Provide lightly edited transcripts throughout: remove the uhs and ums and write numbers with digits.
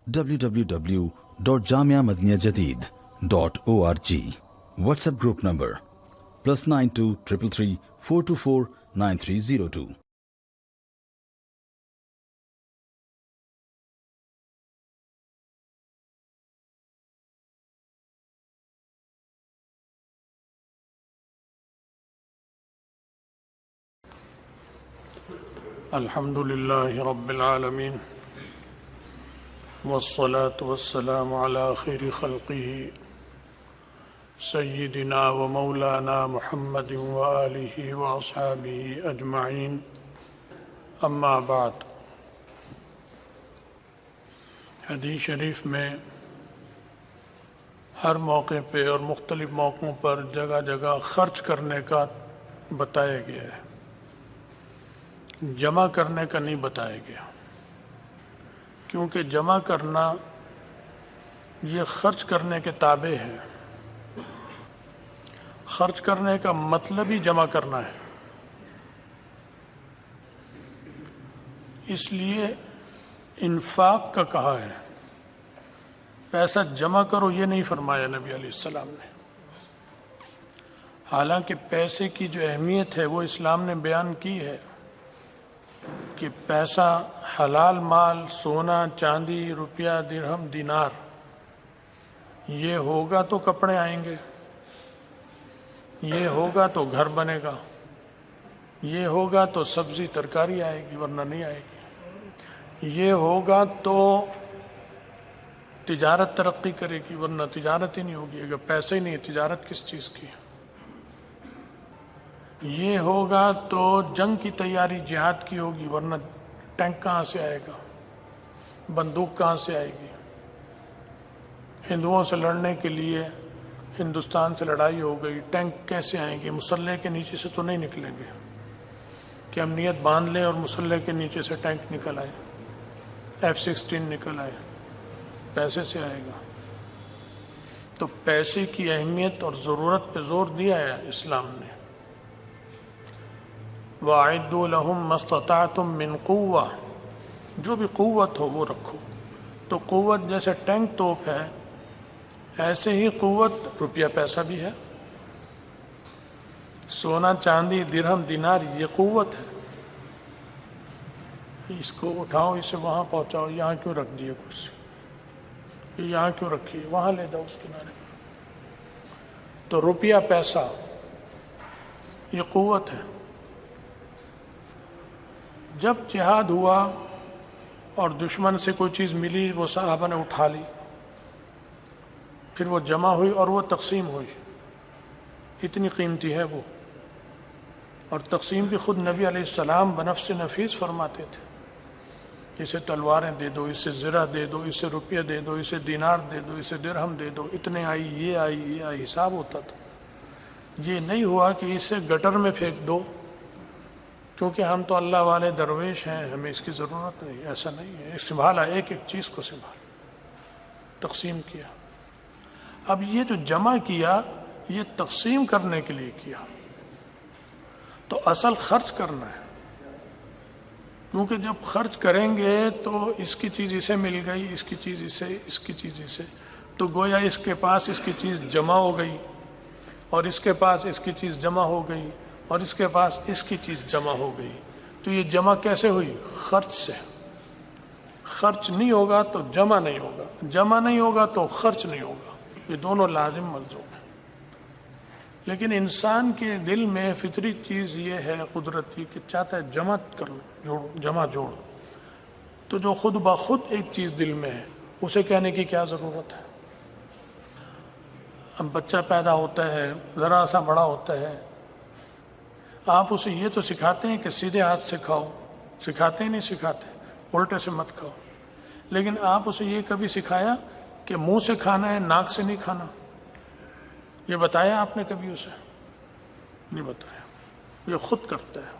www.jamiamadiniyajadid.org. WhatsApp group number +92 333 424 9302. الحمد لله رب العالمين والصلاة والسلام على خير خلقه سيدنا ومولانا محمد وآله وأصحابه أجمعين أما بعد. حدیث شریف میں ہر موقع پہ اور مختلف موقعوں پر جگہ جگہ خرچ کرنے کا بتایا گیا ہے، جمع کرنے کا نہیں بتایا گیا، کیونکہ جمع کرنا یہ خرچ کرنے کے تابع ہے. خرچ کرنے کا مطلب ہی جمع کرنا ہے. اس لیے انفاق کا کہا ہے، پیسہ جمع کرو یہ نہیں فرمایا نبی علیہ السلام نے. حالانکہ پیسے کی جو اہمیت ہے وہ اسلام نے بیان کی ہے کہ پیسہ حلال مال، سونا چاندی، روپیہ، درہم، دینار، یہ ہوگا تو کپڑے آئیں گے، یہ ہوگا تو گھر بنے گا، یہ ہوگا تو سبزی ترکاری آئے گی ورنہ نہیں آئے گی، یہ ہوگا تو تجارت ترقی کرے گی ورنہ تجارت ہی نہیں ہوگی. اگر پیسے ہی نہیں، تجارت کس چیز کی؟ یہ ہوگا تو جنگ کی تیاری جہاد کی ہوگی ورنہ ٹینک کہاں سے آئے گا، بندوق کہاں سے آئے گی. ہندوؤں سے لڑنے کے لیے ہندوستان سے لڑائی ہو گئی، ٹینک کیسے آئیں گے؟ مسلح کے نیچے سے تو نہیں نکلیں گے کہ ہم نیت باندھ لیں اور مسلح کے نیچے سے ٹینک نکل آئے، F-16 نکل آئے. پیسے سے آئے گا. تو پیسے کی اہمیت اور ضرورت پہ زور دیا ہے اسلام نے. وَأَعِدُّوا لَهُم مَّا اسْتَطَعْتُم مِّن قُوَّةٍ، جو بھی قوت ہو وہ رکھو. تو قوت جیسے ٹینک توپ ہے، ایسے ہی قوت روپیہ پیسہ بھی ہے. سونا چاندی درہم دینار یہ قوت ہے. اس کو اٹھاؤ، اسے وہاں پہنچاؤ، یہاں کیوں رکھ دیے کرسی، یہاں کیوں رکھی، وہاں لے جاؤ اس کنارے. تو روپیہ پیسہ یہ قوت ہے. جب جہاد ہوا اور دشمن سے کوئی چیز ملی وہ صحابہ نے اٹھا لی، پھر وہ جمع ہوئی اور وہ تقسیم ہوئی. اتنی قیمتی ہے وہ. اور تقسیم بھی خود نبی علیہ السلام بنفس نفیس فرماتے تھے. اسے تلواریں دے دو، اسے زرہ دے دو، اسے روپیہ دے دو، اسے دینار دے دو، اسے درہم دے دو، اتنے آئی، یہ آئی، یہ آئی، حساب ہوتا تھا. یہ نہیں ہوا کہ اسے گٹر میں پھینک دو کیونکہ ہم تو اللہ والے درویش ہیں، ہمیں اس کی ضرورت نہیں. ایسا نہیں ہے. سنبھالا، ایک ایک چیز کو سنبھالا، تقسیم کیا. اب یہ جو جمع کیا یہ تقسیم کرنے کے لیے کیا. تو اصل خرچ کرنا ہے، کیونکہ جب خرچ کریں گے تو اس کی چیز اسے مل گئی، اس کی چیز اسے، اس کی چیز اسے، تو گویا اس کے پاس اس کی چیز جمع ہو گئی اور اس کے پاس اس کی چیز جمع ہو گئی اور اس کے پاس اس کی چیز جمع ہو گئی. تو یہ جمع کیسے ہوئی؟ خرچ سے. خرچ نہیں ہوگا تو جمع نہیں ہوگا، جمع نہیں ہوگا تو خرچ نہیں ہوگا. یہ دونوں لازم ملزوم ہیں. لیکن انسان کے دل میں فطری چیز یہ ہے قدرتی کہ چاہتا ہے جمع کر لو، جوڑو، جمع جوڑ. تو جو خود بخود ایک چیز دل میں ہے اسے کہنے کی کیا ضرورت ہے؟ اب بچہ پیدا ہوتا ہے، ذرا سا بڑا ہوتا ہے، آپ اسے یہ تو سکھاتے ہیں کہ سیدھے ہاتھ سے کھاؤ، سکھاتے ہی نہیں سکھاتے، الٹے سے مت کھاؤ. لیکن آپ اسے یہ کبھی سکھایا کہ منہ سے کھانا ہے، ناک سے نہیں کھانا؟ یہ بتایا آپ نے کبھی اسے؟ نہیں بتایا. یہ خود کرتا ہے،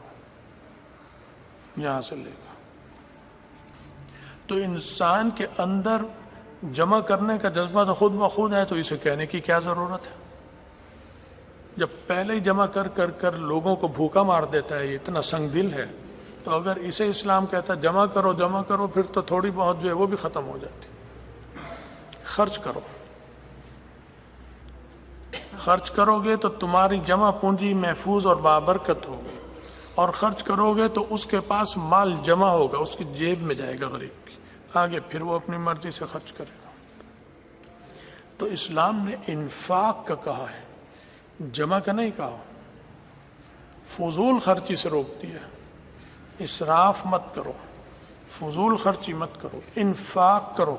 یہاں سے لے گا. تو انسان کے اندر جمع کرنے کا جذبہ تو خود بخود ہے، تو اسے کہنے کی کیا ضرورت ہے؟ جب پہلے ہی جمع کر کر کر لوگوں کو بھوکا مار دیتا ہے، یہ اتنا سنگ دل ہے، تو اگر اسے اسلام کہتا ہے جمع کرو جمع کرو، پھر تو تھوڑی بہت جو ہے وہ بھی ختم ہو جاتی. خرچ کرو. خرچ کرو گے تو تمہاری جمع پونجی محفوظ اور بابرکت ہوگی، اور خرچ کرو گے تو اس کے پاس مال جمع ہوگا، اس کی جیب میں جائے گا غریب کی، آگے پھر وہ اپنی مرضی سے خرچ کرے گا. تو اسلام نے انفاق کا کہا ہے، جمع کا نہیں کہا. فضول خرچی سے روک دیا، اسراف مت کرو، فضول خرچی مت کرو، انفاق کرو.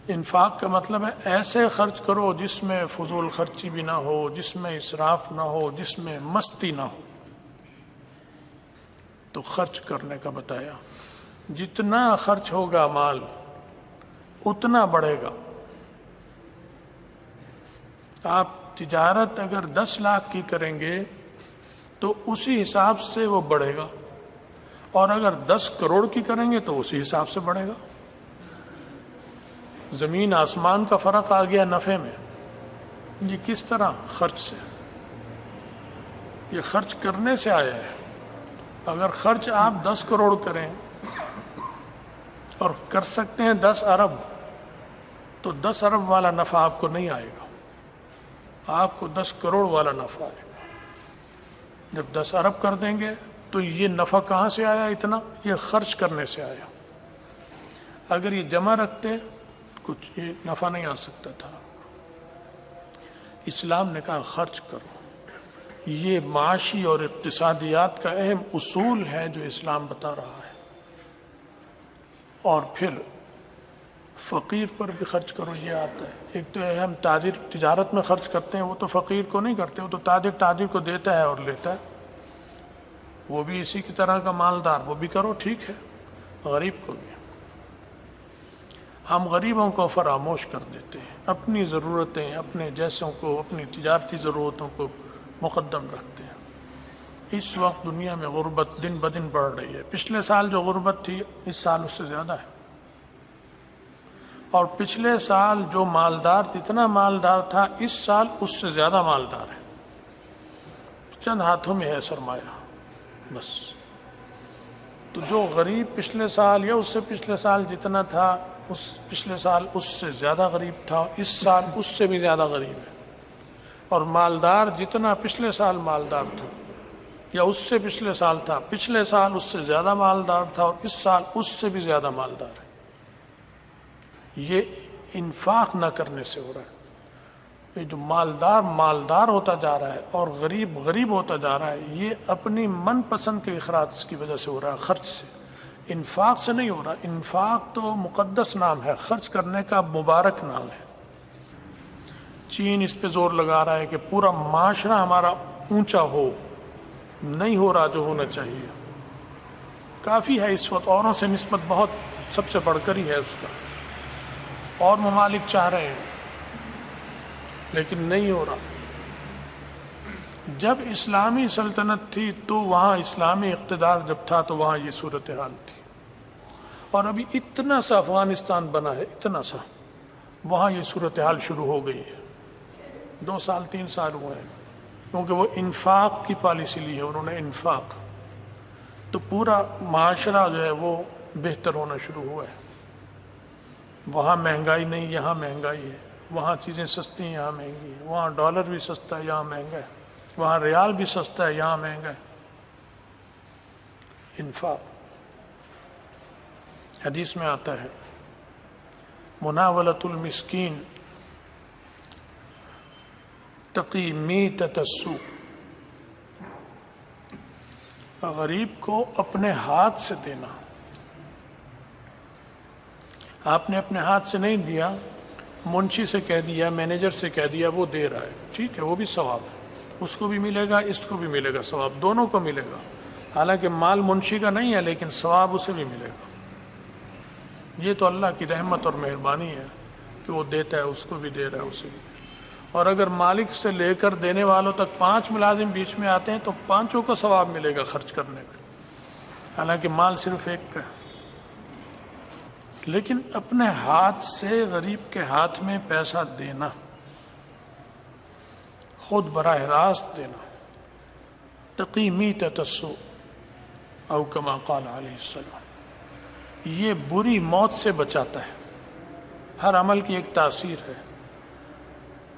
انفاق کا مطلب ہے ایسے خرچ کرو جس میں فضول خرچی بھی نہ ہو، جس میں اسراف نہ ہو، جس میں مستی نہ ہو. تو خرچ کرنے کا بتایا. جتنا خرچ ہوگا مال اتنا بڑھے گا. آپ تجارت اگر 10 لاکھ کی کریں گے تو اسی حساب سے وہ بڑھے گا، اور اگر 10 کروڑ کی کریں گے تو اسی حساب سے بڑھے گا. زمین آسمان کا فرق آ گیا نفع میں. یہ کس طرح؟ خرچ سے. یہ خرچ کرنے سے آیا ہے. اگر خرچ آپ 10 کروڑ کریں اور کر سکتے ہیں 10 ارب، تو 10 ارب والا نفع آپ کو نہیں آئے گا، آپ کو 10 کروڑ والا نفع آئے گا. جب 10 ارب کر دیں گے تو یہ نفع کہاں سے آیا اتنا؟ یہ خرچ کرنے سے آیا. اگر یہ جمع رکھتے کچھ یہ نفع نہیں آ سکتا تھا. اسلام نے کہا خرچ کرو. یہ معاشی اور اقتصادیات کا اہم اصول ہے جو اسلام بتا رہا ہے. اور پھر فقیر پر بھی خرچ کرو، یہ آتا ہے. ایک تو ہم تاجر تجارت میں خرچ کرتے ہیں، وہ تو فقیر کو نہیں کرتے، وہ تو تاجر کو دیتا ہے اور لیتا ہے، وہ بھی اسی کی طرح کا مالدار. وہ بھی کرو، ٹھیک ہے. غریب کو بھی. ہم غریبوں کو فراموش کر دیتے ہیں، اپنی ضرورتیں، اپنے جیسوں کو، اپنی تجارتی ضرورتوں کو مقدم رکھتے ہیں. اس وقت دنیا میں غربت دن بدن بڑھ رہی ہے. پچھلے سال جو غربت تھی اس سال اس سے زیادہ ہے، اور پچھلے سال جو مالدار جتنا مالدار تھا اس سال اس سے زیادہ مالدار ہے. چند ہاتھوں میں ہے سرمایہ بس. تو جو غریب پچھلے سال یا اس سے پچھلے سال جتنا تھا، اس پچھلے سال اس سے زیادہ غریب تھا، اس سال اس سے بھی زیادہ غریب ہے. اور مالدار جتنا پچھلے سال مالدار تھا یا اس سے پچھلے سال تھا، پچھلے سال اس سے زیادہ مالدار تھا اور اس سال اس سے بھی زیادہ مالدار ہے. یہ انفاق نہ کرنے سے ہو رہا ہے. یہ جو مالدار ہوتا جا رہا ہے اور غریب غریب ہوتا جا رہا ہے، یہ اپنی من پسند کے اخراج کی وجہ سے ہو رہا ہے، خرچ سے. انفاق سے نہیں ہو رہا. انفاق تو مقدس نام ہے، خرچ کرنے کا مبارک نام ہے. چین اس پہ زور لگا رہا ہے کہ پورا معاشرہ ہمارا اونچا ہو. نہیں ہو رہا جو ہونا چاہیے. کافی ہے اس وقت، اوروں سے نسبت بہت سب سے بڑھ کر ہی ہے اس کا. اور ممالک چاہ رہے ہیں لیکن نہیں ہو رہا. جب اسلامی سلطنت تھی تو وہاں اسلامی اقتدار جب تھا تو وہاں یہ صورتحال تھی. اور ابھی اتنا سا افغانستان بنا ہے، اتنا سا، وہاں یہ صورتحال شروع ہو گئی ہے. 2 سال 3 سال ہوئے ہیں، کیونکہ وہ انفاق کی پالیسی لی ہے انہوں نے. انفاق تو پورا معاشرہ جو ہے وہ بہتر ہونا شروع ہوا ہے. وہاں مہنگائی نہیں، یہاں مہنگائی ہے. وہاں چیزیں سستی ہیں، یہاں مہنگی ہے. وہاں ڈالر بھی سستا ہے، یہاں مہنگا ہے. وہاں ریال بھی سستا ہے، یہاں مہنگا ہے. انفاق. حدیث میں آتا ہے مناولۃ المسکین تقی میتۃ السوء. غریب کو اپنے ہاتھ سے دینا. آپ نے اپنے ہاتھ سے نہیں دیا، منشی سے کہہ دیا، مینیجر سے کہہ دیا، وہ دے رہا ہے، ٹھیک ہے، وہ بھی ثواب ہے. اس کو بھی ملے گا، اس کو بھی ملے گا ثواب، دونوں کو ملے گا. حالانکہ مال منشی کا نہیں ہے لیکن ثواب اسے بھی ملے گا. یہ تو اللہ کی رحمت اور مہربانی ہے کہ وہ دیتا ہے، اس کو بھی دے رہا ہے، اسے بھی. اور اگر مالک سے لے کر دینے والوں تک 5 ملازم بیچ میں آتے ہیں تو 5 کو ثواب ملے گا خرچ کرنے کا، حالانکہ مال صرف ایک کا ہے. لیکن اپنے ہاتھ سے غریب کے ہاتھ میں پیسہ دینا، خود براہ راست دینا، تقی میتۃ السوء او کما قال علیہ السلام، یہ بری موت سے بچاتا ہے. ہر عمل کی ایک تاثیر ہے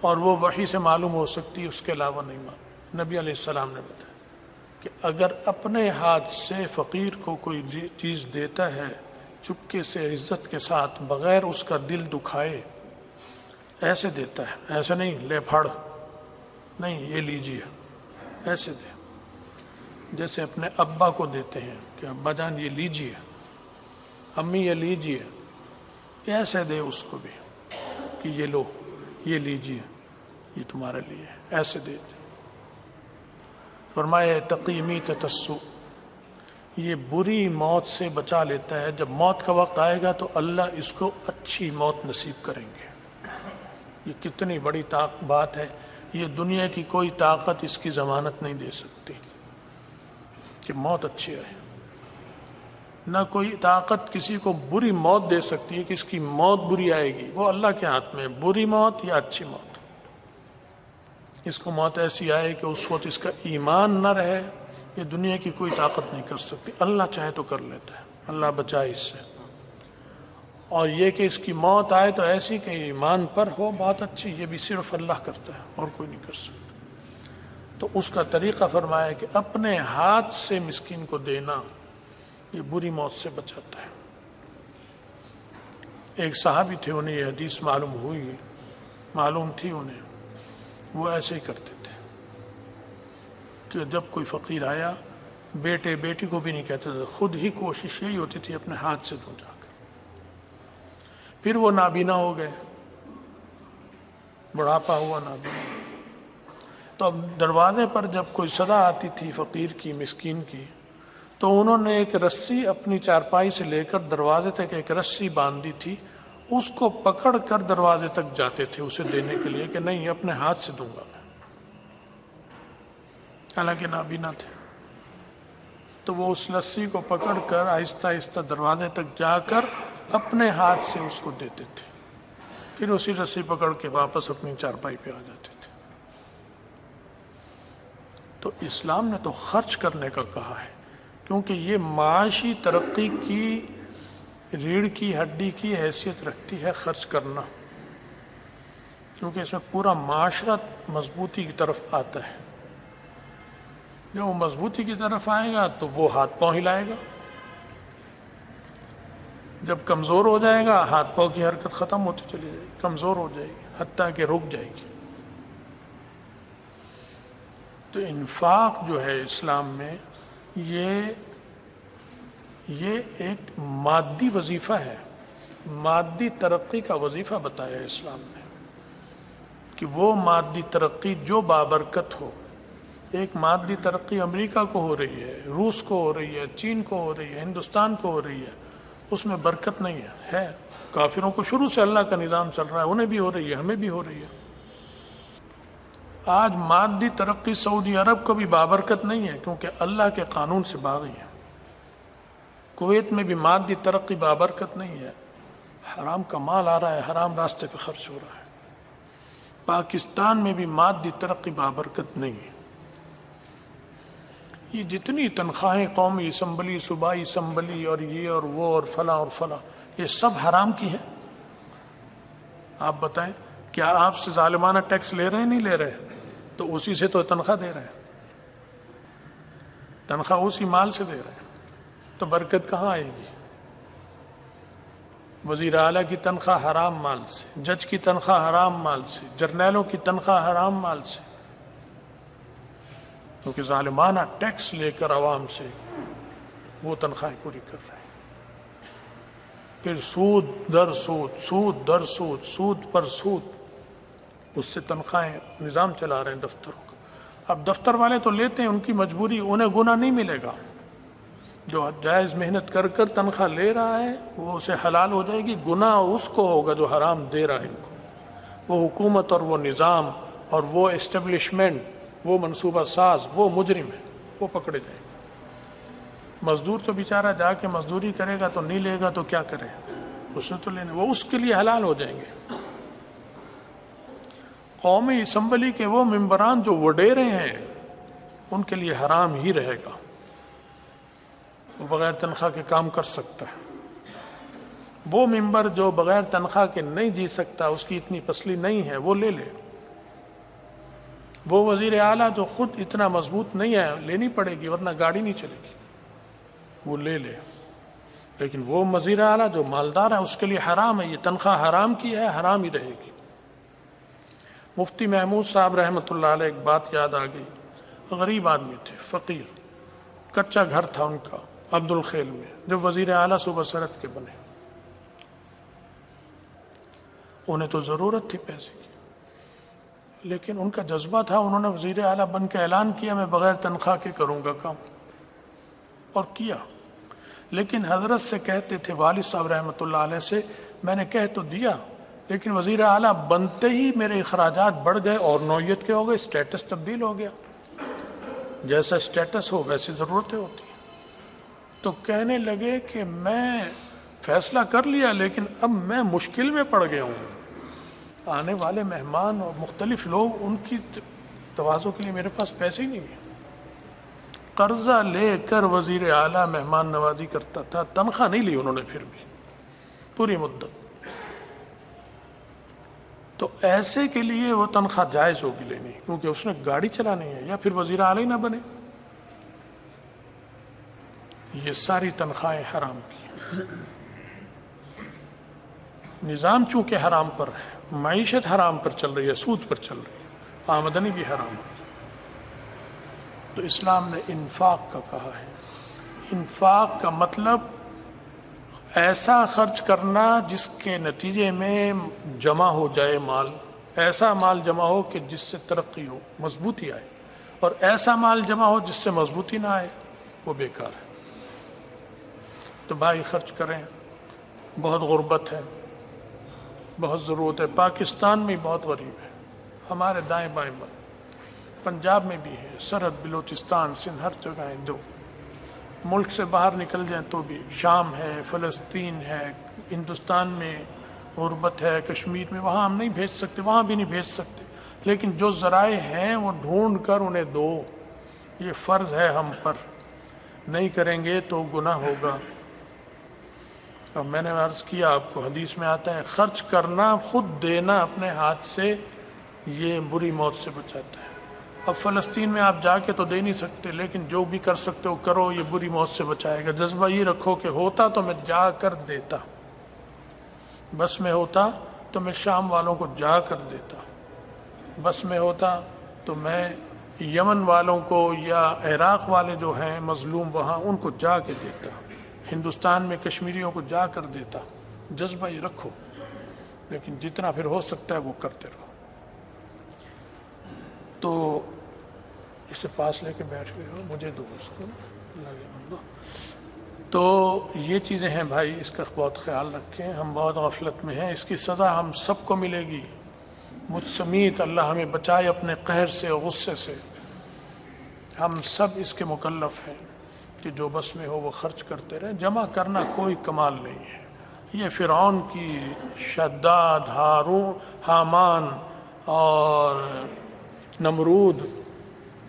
اور وہ وحی سے معلوم ہو سکتی ہے، اس کے علاوہ نہیں معلوم۔ نبی علیہ السلام نے بتایا کہ اگر اپنے ہاتھ سے فقیر کو کوئی چیز دیتا ہے چپکے سے عزت کے ساتھ بغیر اس کا دل دکھائے، ایسے دیتا ہے، ایسے نہیں لے پھاڑ، نہیں یہ لیجیے، ایسے دے، جیسے اپنے ابا کو دیتے ہیں کہ ابا جان یہ لیجیے، امی یہ لیجیے، ایسے دے اس کو بھی کہ یہ لو، یہ لیجیے، یہ تمہارے لیے، ایسے دے دے۔ فرمایا تقیمی تتسو، یہ بری موت سے بچا لیتا ہے، جب موت کا وقت آئے گا تو اللہ اس کو اچھی موت نصیب کریں گے۔ یہ کتنی بڑی بات ہے، یہ دنیا کی کوئی طاقت اس کی ضمانت نہیں دے سکتی کہ موت اچھی آئے۔ نہ کوئی طاقت کسی کو بری موت دے سکتی ہے کہ اس کی موت بری آئے گی، وہ اللہ کے ہاتھ میں، بری موت یا اچھی موت۔ اس کو موت ایسی آئے کہ اس وقت اس کا ایمان نہ رہے، یہ دنیا کی کوئی طاقت نہیں کر سکتی، اللہ چاہے تو کر لیتا ہے، اللہ بچائے اس سے۔ اور یہ کہ اس کی موت آئے تو ایسی کہ ایمان پر ہو، بہت اچھی، یہ بھی صرف اللہ کرتا ہے اور کوئی نہیں کر سکتا۔ تو اس کا طریقہ فرمایا کہ اپنے ہاتھ سے مسکین کو دینا، یہ بری موت سے بچاتا ہے۔ ایک صحابی تھے، انہیں یہ حدیث معلوم تھی انہیں، وہ ایسے ہی کرتے تھے کہ جب کوئی فقیر آیا، بیٹے بیٹی کو بھی نہیں کہتے تھے، خود ہی کوشش یہی ہوتی تھی اپنے ہاتھ سے دوں جا کر۔ پھر وہ نابینا ہو گئے، بڑھاپا ہوا، نابینا، تو اب دروازے پر جب کوئی صدا آتی تھی فقیر کی، مسکین کی، تو انہوں نے ایک رسی اپنی چارپائی سے لے کر دروازے تک ایک رسی باندھی تھی، اس کو پکڑ کر دروازے تک جاتے تھے اسے دینے کے لیے کہ نہیں اپنے ہاتھ سے دوں گا میں، حالانکہ نابینا تھے۔ تو وہ اس رسی کو پکڑ کر آہستہ آہستہ دروازے تک جا کر اپنے ہاتھ سے اس کو دیتے تھے، پھر اسی رسی پکڑ کے واپس اپنی چارپائی پہ آ جاتے تھے۔ تو اسلام نے تو خرچ کرنے کا کہا ہے، کیونکہ یہ معاشی ترقی کی ریڑھ کی ہڈی کی حیثیت رکھتی ہے خرچ کرنا، کیونکہ اس میں پورا معاشرہ مضبوطی کی طرف آتا ہے۔ جب وہ مضبوطی کی طرف آئے گا تو وہ ہاتھ پاؤں ہلائے گا، جب کمزور ہو جائے گا ہاتھ پاؤں کی حرکت ختم ہوتی چلی جائے گی، کمزور ہو جائے گی، حتیٰ کہ رک جائے گی۔ تو انفاق جو ہے اسلام میں یہ ایک مادی وظیفہ ہے، مادی ترقی کا وظیفہ بتایا ہے اسلام نے، کہ وہ مادی ترقی جو بابرکت ہو۔ ایک مادی ترقی امریکہ کو ہو رہی ہے، روس کو ہو رہی ہے، چین کو ہو رہی ہے، ہندوستان کو ہو رہی ہے، اس میں برکت نہیں ہے۔ کافروں کو شروع سے اللہ کا نظام چل رہا ہے، انہیں بھی ہو رہی ہے، ہمیں بھی ہو رہی ہے۔ آج مادی ترقی سعودی عرب کو بھی بابرکت نہیں ہے، کیونکہ اللہ کے قانون سے باغی ہے۔ کویت میں بھی مادی ترقی بابرکت نہیں ہے، حرام کا مال آ رہا ہے، حرام راستے پہ خرچ ہو رہا ہے۔ پاکستان میں بھی مادی ترقی بابرکت نہیں ہے۔ یہ جتنی تنخواہیں قومی اسمبلی، صوبائی اسمبلی اور یہ اور وہ اور فلاں اور فلاں، یہ سب حرام کی ہیں۔ آپ بتائیں کیا آپ سے ظالمانہ ٹیکس لے رہے ہیں؟ نہیں لے رہے، تو اسی سے تو تنخواہ دے رہے ہیں، تنخواہ اسی مال سے دے رہے ہیں، تو برکت کہاں آئے گی؟ وزیر اعلیٰ کی تنخواہ حرام مال سے، جج کی تنخواہ حرام مال سے، جرنیلوں کی تنخواہ حرام مال سے، کیونکہ ظالمانہ ٹیکس لے کر عوام سے وہ تنخواہیں پوری کر رہے ہیں۔ پھر سود در سود، سود در سود، سود پر سود، اس سے تنخواہیں نظام چلا رہے ہیں دفتروں کا۔ اب دفتر والے تو لیتے ہیں، ان کی مجبوری، انہیں گناہ نہیں ملے گا۔ جو جائز محنت کر کر تنخواہ لے رہا ہے وہ اسے حلال ہو جائے گی، گناہ اس کو ہوگا جو حرام دے رہا ہے ان کو۔ وہ حکومت اور وہ نظام اور وہ اسٹیبلشمنٹ، وہ منصوبہ ساز، وہ مجرم ہے، وہ پکڑے جائیں گے۔ مزدور تو بیچارہ جا کے مزدوری کرے گا تو نہیں لے گا تو کیا کرے، اس نے تو لینے، وہ اس کے لیے حلال ہو جائیں گے۔ قومی اسمبلی کے وہ ممبران جو وڈیرے ہیں ان کے لیے حرام ہی رہے گا، وہ بغیر تنخواہ کے کام کر سکتا ہے۔ وہ ممبر جو بغیر تنخواہ کے نہیں جی سکتا، اس کی اتنی پسلی نہیں ہے، وہ لے لے۔ وہ وزیر اعلیٰ جو خود اتنا مضبوط نہیں ہے، لینی پڑے گی ورنہ گاڑی نہیں چلے گی، وہ لے لے۔ لیکن وہ وزیر اعلیٰ جو مالدار ہے اس کے لیے حرام ہے، یہ تنخواہ حرام کی ہے، حرام ہی رہے گی۔ مفتی محمود صاحب رحمۃ اللہ علیہ ایک بات یاد آ گئی، غریب آدمی تھے، فقیر، کچا گھر تھا ان کا عبد الخیل میں، جب وزیر اعلیٰ صوبہ سرحد کے بنے۔ انہیں تو ضرورت تھی پیسے کی، لیکن ان کا جذبہ تھا، انہوں نے وزیر اعلیٰ بن کے اعلان کیا میں بغیر تنخواہ کے کروں گا کام، اور کیا۔ لیکن حضرت سے کہتے تھے، والد صاحب رحمۃ اللہ علیہ سے، میں نے کہہ تو دیا لیکن وزیر اعلیٰ بنتے ہی میرے اخراجات بڑھ گئے اور نوعیت کے ہو گئے، اسٹیٹس تبدیل ہو گیا، جیسا اسٹیٹس ہو ویسی ضرورتیں ہوتی ہیں۔ تو کہنے لگے کہ میں فیصلہ کر لیا لیکن اب میں مشکل میں پڑ گیا ہوں، آنے والے مہمان اور مختلف لوگ، ان کی توازوں کے لیے میرے پاس پیسے ہی نہیں ہیں۔ قرضہ لے کر وزیر اعلیٰ مہمان نوازی کرتا تھا، تنخواہ نہیں لی انہوں نے پھر بھی پوری مدت۔ تو ایسے کے لیے وہ تنخواہ جائز ہوگی لینی، کیونکہ اس نے گاڑی چلانی ہے، یا پھر وزیر اعلیٰ ہی نہ بنے۔ یہ ساری تنخواہیں حرام کی، نظام چونکہ حرام پر ہے، معیشت حرام پر چل رہی ہے، سود پر چل رہی ہے، آمدنی بھی حرام ہے۔ تو اسلام نے انفاق کا کہا ہے۔ انفاق کا مطلب ایسا خرچ کرنا جس کے نتیجے میں جمع ہو جائے مال، ایسا مال جمع ہو کہ جس سے ترقی ہو، مضبوطی آئے، اور ایسا مال جمع ہو جس سے مضبوطی نہ آئے، وہ بیکار ہے۔ تو بھائی خرچ کریں، بہت غربت ہے، بہت ضرورت ہے، پاکستان میں بہت غریب ہے، ہمارے دائیں بائیں پنجاب میں بھی ہے، سرحد بلوچستان سندھ ہر جگہ ہے، دو ملک سے باہر نکل جائیں تو بھی، شام ہے، فلسطین ہے، ہندوستان میں غربت ہے، کشمیر میں، وہاں ہم نہیں بھیج سکتے، وہاں بھی نہیں بھیج سکتے، لیکن جو ذرائع ہیں وہ ڈھونڈ کر انہیں دو، یہ فرض ہے ہم پر، نہیں کریں گے تو گناہ ہوگا۔ اب میں نے عرض کیا آپ کو، حدیث میں آتا ہے خرچ کرنا، خود دینا اپنے ہاتھ سے، یہ بری موت سے بچاتا ہے۔ اب فلسطین میں آپ جا کے تو دے نہیں سکتے، لیکن جو بھی کر سکتے ہو کرو، یہ بری موت سے بچائے گا۔ جذبہ یہ رکھو کہ ہوتا تو میں جا کر دیتا، بس میں ہوتا تو میں شام والوں کو جا کر دیتا، بس میں ہوتا تو میں یمن والوں کو یا عراق والے جو ہیں مظلوم وہاں، ان کو جا کے دیتا، ہندوستان میں کشمیریوں کو جا کر دیتا۔ جذبہ یہ رکھو، لیکن جتنا پھر ہو سکتا ہے وہ کرتے رہو۔ تو اسے پاس لے کے بیٹھ گئے ہو، مجھے دو اس کو لگے بندو۔ تو یہ چیزیں ہیں بھائی، اس کا بہت خیال رکھیں، ہم بہت غفلت میں ہیں، اس کی سزا ہم سب کو ملے گی، مجھ سمیت اللہ ہمیں بچائے اپنے قہر سے اور غصے سے۔ ہم سب اس کے مکلف ہیں کہ جو بس میں ہو وہ خرچ کرتے رہیں۔ جمع کرنا کوئی کمال نہیں ہے، یہ فرعون کی، شداد، حامان اور نمرود،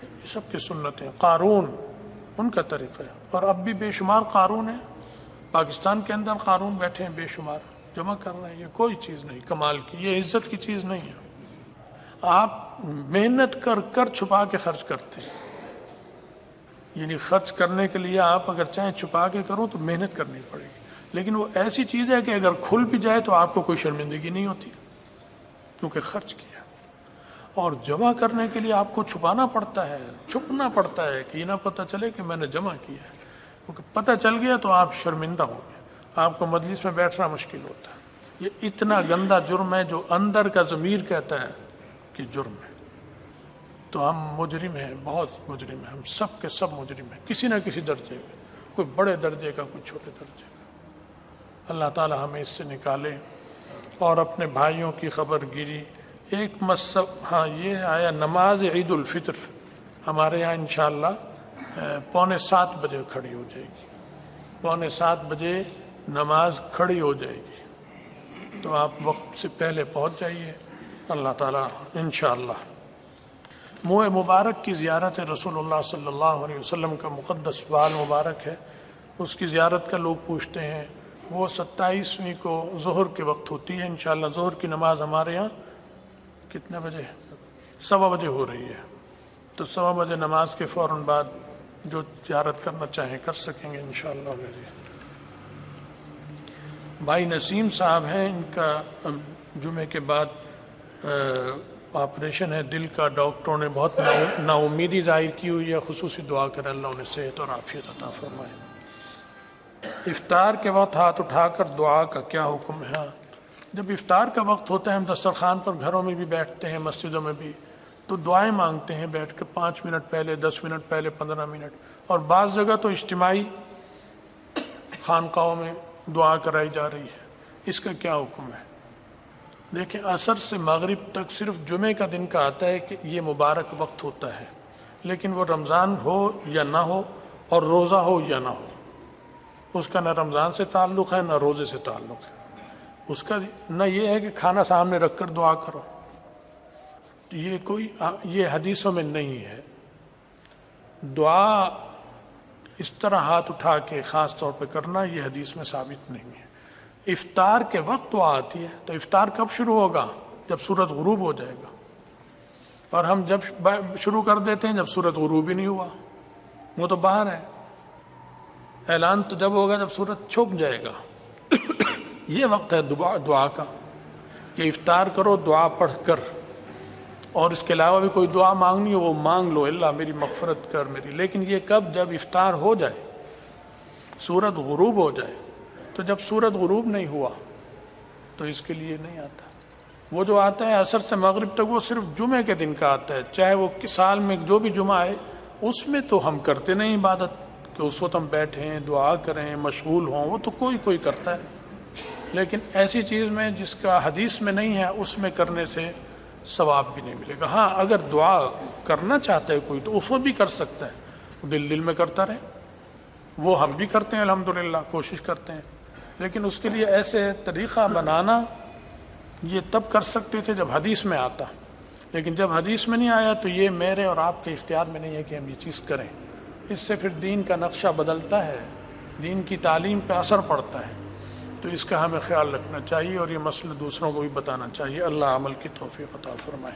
یہ سب کی سنتیں، قارون ان کا طریقہ ہے، اور اب بھی بے شمار قارون ہیں پاکستان کے اندر، قارون بیٹھے ہیں بے شمار، جمع کر رہے ہیں۔ یہ کوئی چیز نہیں کمال کی، یہ عزت کی چیز نہیں ہے۔ آپ محنت کر کر چھپا کے خرچ کرتے ہیں، یعنی خرچ کرنے کے لیے آپ اگر چاہیں چھپا کے کرو تو محنت کرنی پڑے گی، لیکن وہ ایسی چیز ہے کہ اگر کھل بھی جائے تو آپ کو کوئی شرمندگی نہیں ہوتی، کیونکہ خرچ کیا۔ اور جمع کرنے کے لیے آپ کو چھپانا پڑتا ہے، چھپنا پڑتا ہے کہ یہ نہ پتہ چلے کہ میں نے جمع کیا ہے، کیونکہ پتہ چل گیا تو آپ شرمندہ ہو گئے، آپ کو مجلس میں بیٹھنا مشکل ہوتا ہے۔ یہ اتنا گندا جرم ہے جو اندر کا ضمیر کہتا ہے کہ جرم ہے۔ تو ہم مجرم ہیں، بہت مجرم ہیں، ہم سب کے سب مجرم ہیں، کسی نہ کسی درجے میں، کوئی بڑے درجے کا، کوئی چھوٹے درجے کا۔ اللہ تعالی ہمیں اس سے نکالے، اور اپنے بھائیوں کی خبر گیری۔ ایک مذہب، ہاں یہ آیا نماز عید الفطر ہمارے یہاں انشاءاللہ 6:45 بجے کھڑی ہو جائے گی، 6:45 بجے نماز کھڑی ہو جائے گی، تو آپ وقت سے پہلے پہنچ جائیے، اللہ تعالیٰ انشاءاللہ۔ منہ مبارک کی زیارت رسول اللہ صلی اللہ علیہ وسلم کا مقدس بال مبارک ہے، اس کی زیارت کا لوگ پوچھتے ہیں، وہ 27ویں کو ظہر کے وقت ہوتی ہے انشاءاللہ. ظہر کی نماز ہمارے یہاں کتنے بجے؟ 1:15 بجے ہو رہی ہے. تو 1:15 بجے نماز کے فوراً بعد جو زیارت کرنا چاہیں کر سکیں گے انشاءاللہ. بھائی نسیم صاحب ہیں، ان کا جمعے کے بعد آپریشن ہے دل کا. ڈاکٹروں نے بہت نا امیدی ظاہر کی ہوئی ہے. خصوصی دعا کریں اللہ انہیں صحت اور عافیت عطا فرمائے. افطار کے وقت ہاتھ اٹھا کر دعا کا کیا حکم ہے؟ جب افطار کا وقت ہوتا ہے ہم دسترخوان پر گھروں میں بھی بیٹھتے ہیں، مسجدوں میں بھی، تو دعائیں مانگتے ہیں بیٹھ کے 5 منٹ پہلے، 10 منٹ پہلے، 15 منٹ. اور بعض جگہ تو اجتماعی خانقاہوں میں دعا کرائی جا رہی ہے. اس کا کیا حکم ہے؟ دیکھیں، عصر سے مغرب تک صرف جمعے کا دن کا آتا ہے کہ یہ مبارک وقت ہوتا ہے، لیکن وہ رمضان ہو یا نہ ہو اور روزہ ہو یا نہ ہو، اس کا نہ رمضان سے تعلق ہے نہ روزے سے تعلق ہے. اس کا نہ یہ ہے کہ کھانا سامنے رکھ کر دعا کرو، یہ حدیثوں میں نہیں ہے. دعا اس طرح ہاتھ اٹھا کے خاص طور پہ کرنا یہ حدیث میں ثابت نہیں ہے. افطار کے وقت دعا آتی ہے، تو افطار کب شروع ہوگا؟ جب سورج غروب ہو جائے گا. اور ہم جب شروع کر دیتے ہیں جب سورج غروب ہی نہیں ہوا، وہ تو باہر ہے. اعلان تو جب ہوگا جب سورج چھپ جائے گا. یہ وقت ہے دعا کا کہ افطار کرو دعا پڑھ کر. اور اس کے علاوہ بھی کوئی دعا مانگنی ہو وہ مانگ لو، اللہ میری مغفرت کر میری. لیکن یہ کب؟ جب افطار ہو جائے، سورج غروب ہو جائے. تو جب سورج غروب نہیں ہوا تو اس کے لیے نہیں آتا. وہ جو آتا ہے عصر سے مغرب تک وہ صرف جمعے کے دن کا آتا ہے. چاہے وہ سال میں جو بھی جمعہ آئے اس میں تو ہم کرتے نہیں عبادت کہ اس وقت ہم بیٹھیں دعا کریں مشغول ہوں، وہ تو کوئی کرتا ہے. لیکن ایسی چیز میں جس کا حدیث میں نہیں ہے اس میں کرنے سے ثواب بھی نہیں ملے گا. ہاں اگر دعا کرنا چاہتا ہے کوئی تو اس وقت بھی کر سکتا ہے، دل میں کرتا رہے. وہ ہم بھی کرتے ہیں الحمدللہ، کوشش کرتے ہیں. لیکن اس کے لیے ایسے طریقہ بنانا یہ تب کر سکتے تھے جب حدیث میں آتا. لیکن جب حدیث میں نہیں آیا تو یہ میرے اور آپ کے اختیار میں نہیں ہے کہ ہم یہ چیز کریں. اس سے پھر دین کا نقشہ بدلتا ہے، دین کی تعلیم پہ اثر پڑتا ہے. تو اس کا ہمیں خیال رکھنا چاہیے اور یہ مسئلہ دوسروں کو بھی بتانا چاہیے. اللہ عمل کی توفیق عطا فرمائے.